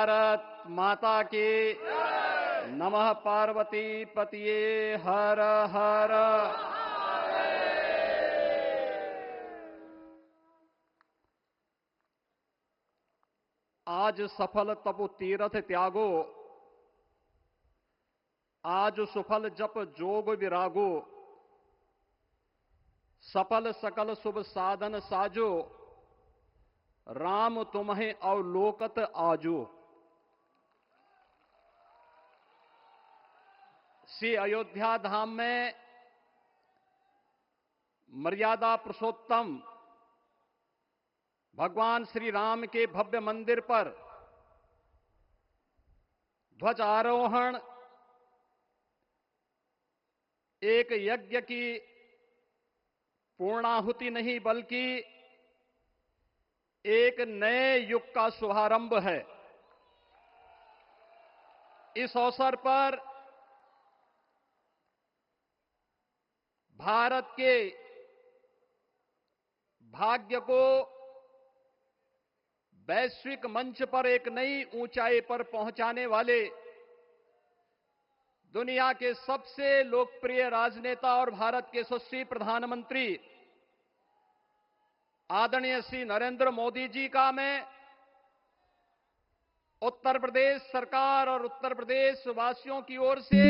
भारत माता की नमः। पार्वती पतिये हर हर। आज सफल तपु तीरथ त्यागो, आज सुफल जप जोग विरागो, सफल सकल शुभ साधन साजो, राम तुम्हें अवलोकत आजो। श्री अयोध्या धाम में मर्यादा पुरुषोत्तम भगवान श्री राम के भव्य मंदिर पर ध्वजारोहण एक यज्ञ की पूर्णाहुति नहीं बल्कि एक नए युग का शुभारंभ है। इस अवसर पर भारत के भाग्य को वैश्विक मंच पर एक नई ऊंचाई पर पहुंचाने वाले दुनिया के सबसे लोकप्रिय राजनेता और भारत के यशस्वी प्रधानमंत्री आदरणीय श्री नरेंद्र मोदी जी का मैं उत्तर प्रदेश सरकार और उत्तर प्रदेश वासियों की ओर से,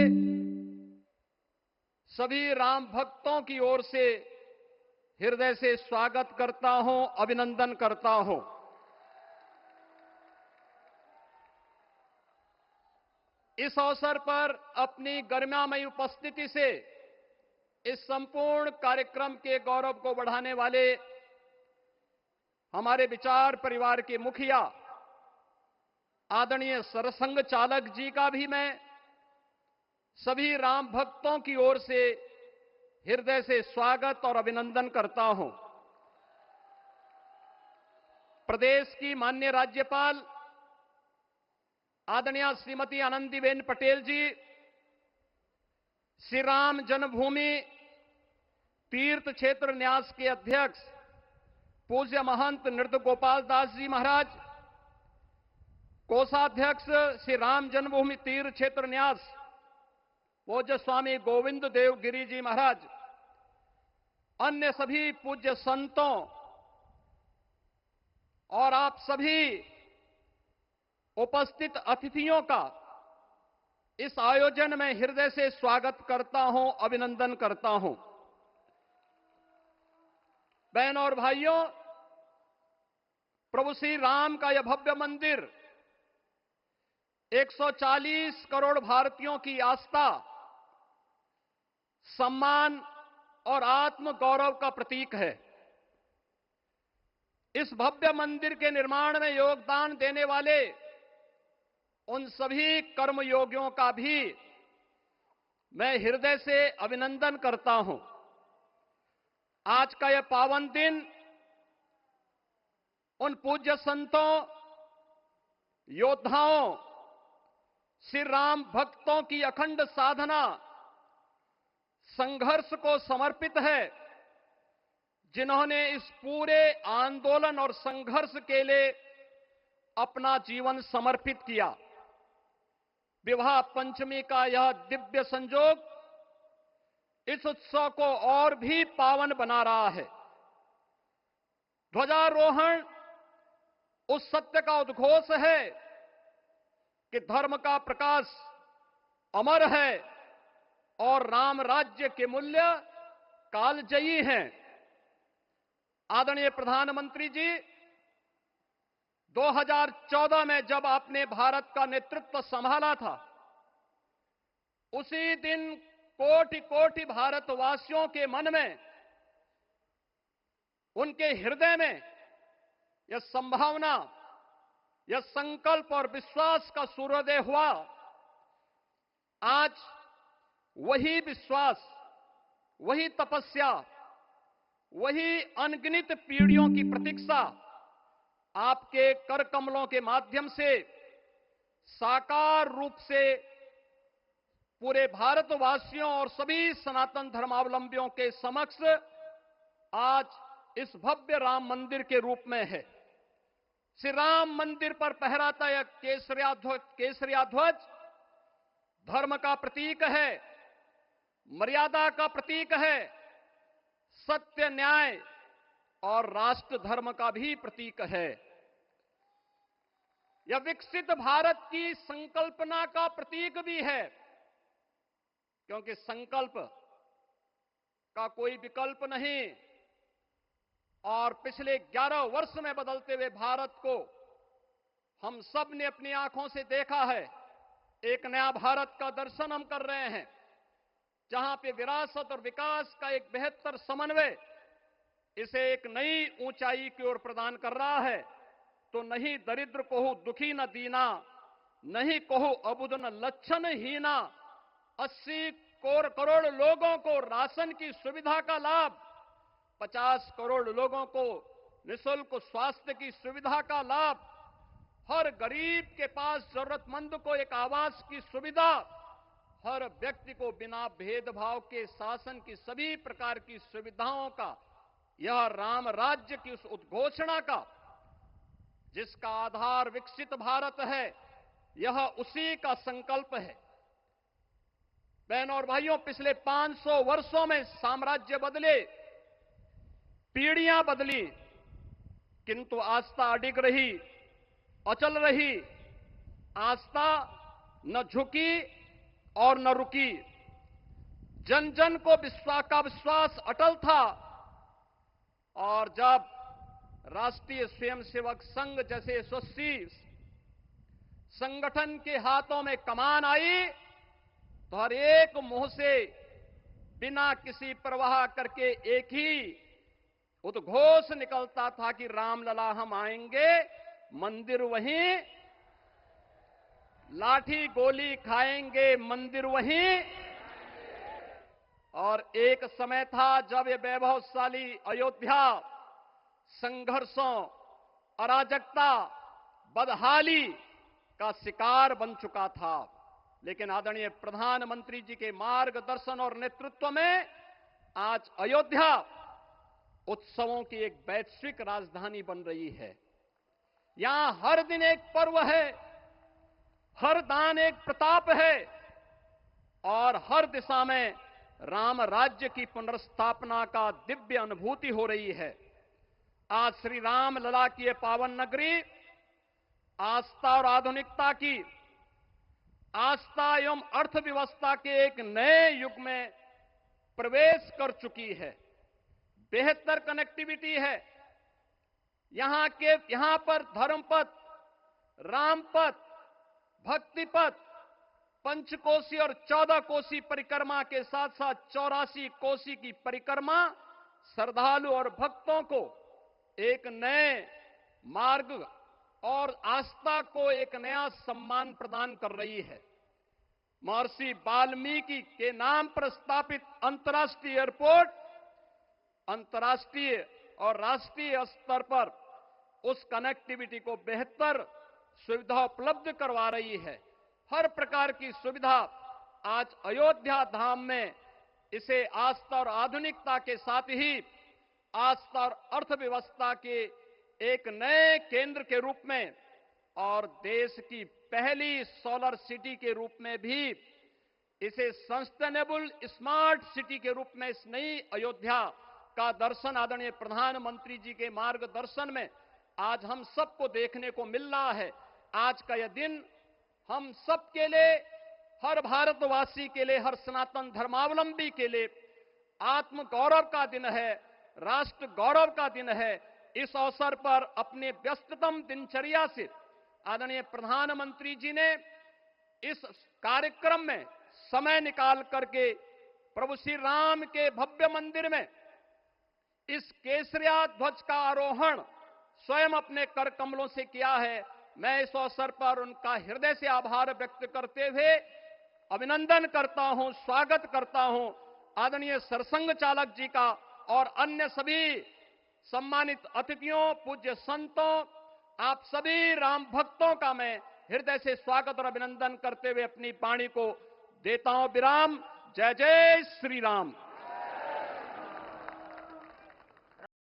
सभी राम भक्तों की ओर से हृदय से स्वागत करता हूं, अभिनंदन करता हूं। इस अवसर पर अपनी गरिमामयी उपस्थिति से इस संपूर्ण कार्यक्रम के गौरव को बढ़ाने वाले हमारे विचार परिवार के मुखिया आदरणीय सरसंघ चालक जी का भी मैं सभी राम भक्तों की ओर से हृदय से स्वागत और अभिनंदन करता हूं। प्रदेश की माननीय राज्यपाल आदरणीय श्रीमती आनंदीबेन पटेल जी, श्री राम जन्मभूमि तीर्थ क्षेत्र न्यास के अध्यक्ष पूज्य महंत नृत्य गोपाल दास जी महाराज, कोषाध्यक्ष श्री राम जन्मभूमि तीर्थ क्षेत्र न्यास पूज्य स्वामी गोविंद देव गिरी जी महाराज, अन्य सभी पूज्य संतों और आप सभी उपस्थित अतिथियों का इस आयोजन में हृदय से स्वागत करता हूं, अभिनंदन करता हूं। बहनों और भाइयों, प्रभु श्री राम का यह भव्य मंदिर 140 करोड़ भारतीयों की आस्था, सम्मान और आत्म गौरव का प्रतीक है। इस भव्य मंदिर के निर्माण में योगदान देने वाले उन सभी कर्मयोगियों का भी मैं हृदय से अभिनंदन करता हूं। आज का यह पावन दिन उन पूज्य संतों, योद्धाओं, श्री राम भक्तों की अखंड साधना, संघर्ष को समर्पित है, जिन्होंने इस पूरे आंदोलन और संघर्ष के लिए अपना जीवन समर्पित किया। विवाह पंचमी का यह दिव्य संयोग इस उत्सव को और भी पावन बना रहा है। ध्वजारोहण उस सत्य का उद्घोष है कि धर्म का प्रकाश अमर है और राम राज्य के मूल्य कालजयी हैं। आदरणीय प्रधानमंत्री जी, 2014 में जब आपने भारत का नेतृत्व संभाला था, उसी दिन कोटि कोटि भारतवासियों के मन में, उनके हृदय में यह संभावना, यह संकल्प और विश्वास का सूर्योदय हुआ। आज वही विश्वास, वही तपस्या, वही अनगिनत पीढ़ियों की प्रतीक्षा आपके कर कमलों के माध्यम से साकार रूप से पूरे भारतवासियों और सभी सनातन धर्मावलंबियों के समक्ष आज इस भव्य राम मंदिर के रूप में है। श्री राम मंदिर पर फहराता यह केसरिया ध्वज धर्म का प्रतीक है, मर्यादा का प्रतीक है, सत्य, न्याय और राष्ट्र धर्म का भी प्रतीक है। यह विकसित भारत की संकल्पना का प्रतीक भी है, क्योंकि संकल्प का कोई विकल्प नहीं। और पिछले 11 वर्ष में बदलते हुए भारत को हम सब ने अपनी आंखों से देखा है। एक नया भारत का दर्शन हम कर रहे हैं, जहां पे विरासत और विकास का एक बेहतर समन्वय इसे एक नई ऊंचाई की ओर प्रदान कर रहा है। तो नहीं दरिद्र को दुखी न दीना, नहीं कहो अबुद न लक्षण हीना। 80 करोड़ लोगों को राशन की सुविधा का लाभ, 50 करोड़ लोगों को निःशुल्क स्वास्थ्य की सुविधा का लाभ, हर गरीब के पास जरूरतमंद को एक आवास की सुविधा, हर व्यक्ति को बिना भेदभाव के शासन की सभी प्रकार की सुविधाओं का, यह राम राज्य की उस उद्घोषणा का जिसका आधार विकसित भारत है, यह उसी का संकल्प है। बहनों और भाइयों, पिछले 500 वर्षों में साम्राज्य बदले, पीढ़ियां बदली, किंतु आस्था अडिग रही, अचल रही। आस्था न झुकी और न रुकी। जन जन को विश्वास अटल था। और जब राष्ट्रीय स्वयंसेवक संघ जैसे यशस्वी संगठन के हाथों में कमान आई, तो हर एक मुंह से बिना किसी परवाह करके एक ही उद्घोष निकलता था कि रामलला हम आएंगे, मंदिर वहीं, लाठी गोली खाएंगे, मंदिर वहीं। और एक समय था जब ये वैभवशाली अयोध्या संघर्षों, अराजकता, बदहाली का शिकार बन चुका था। लेकिन आदरणीय प्रधानमंत्री जी के मार्गदर्शन और नेतृत्व में आज अयोध्या उत्सवों की एक वैश्विक राजधानी बन रही है। यहां हर दिन एक पर्व है, हर दान एक प्रताप है, और हर दिशा में राम राज्य की पुनर्स्थापना का दिव्य अनुभूति हो रही है। आज श्री राम लला की ये पावन नगरी आस्था और आधुनिकता की, आस्था एवं अर्थव्यवस्था के एक नए युग में प्रवेश कर चुकी है। बेहतर कनेक्टिविटी है। यहां पर धर्मपथ, रामपथ, भक्तिपथ, पंचकोसी और 14 कोसी परिक्रमा के साथ साथ 84 कोसी की परिक्रमा श्रद्धालु और भक्तों को एक नए मार्ग और आस्था को एक नया सम्मान प्रदान कर रही है। महर्षि वाल्मीकि के नाम पर स्थापित अंतर्राष्ट्रीय एयरपोर्ट अंतर्राष्ट्रीय और राष्ट्रीय स्तर पर उस कनेक्टिविटी को बेहतर सुविधा उपलब्ध करवा रही है। हर प्रकार की सुविधा आज अयोध्या धाम में इसे आस्था और आधुनिकता के साथ ही आस्था और अर्थव्यवस्था के एक नए केंद्र के रूप में और देश की पहली सोलर सिटी के रूप में भी, इसे सस्टेनेबल स्मार्ट सिटी के रूप में इस नई अयोध्या का दर्शन आदरणीय प्रधानमंत्री जी के मार्गदर्शन में आज हम सबको देखने को मिल रहा है। आज का यह दिन हम सबके लिए, हर भारतवासी के लिए, हर सनातन धर्मावलंबी के लिए आत्म गौरव का दिन है, राष्ट्र गौरव का दिन है। इस अवसर पर अपने व्यस्ततम दिनचर्या से आदरणीय प्रधानमंत्री जी ने इस कार्यक्रम में समय निकाल करके प्रभु श्री राम के भव्य मंदिर में इस केसरिया ध्वज का आरोहण स्वयं अपने कर कमलों से किया है। मैं इस अवसर पर उनका हृदय से आभार व्यक्त करते हुए अभिनंदन करता हूं, स्वागत करता हूं आदरणीय सरसंघ चालक जी का और अन्य सभी सम्मानित अतिथियों, पूज्य संतों, आप सभी राम भक्तों का मैं हृदय से स्वागत और अभिनंदन करते हुए अपनी वाणी को देता हूं विराम। जय जय श्री राम।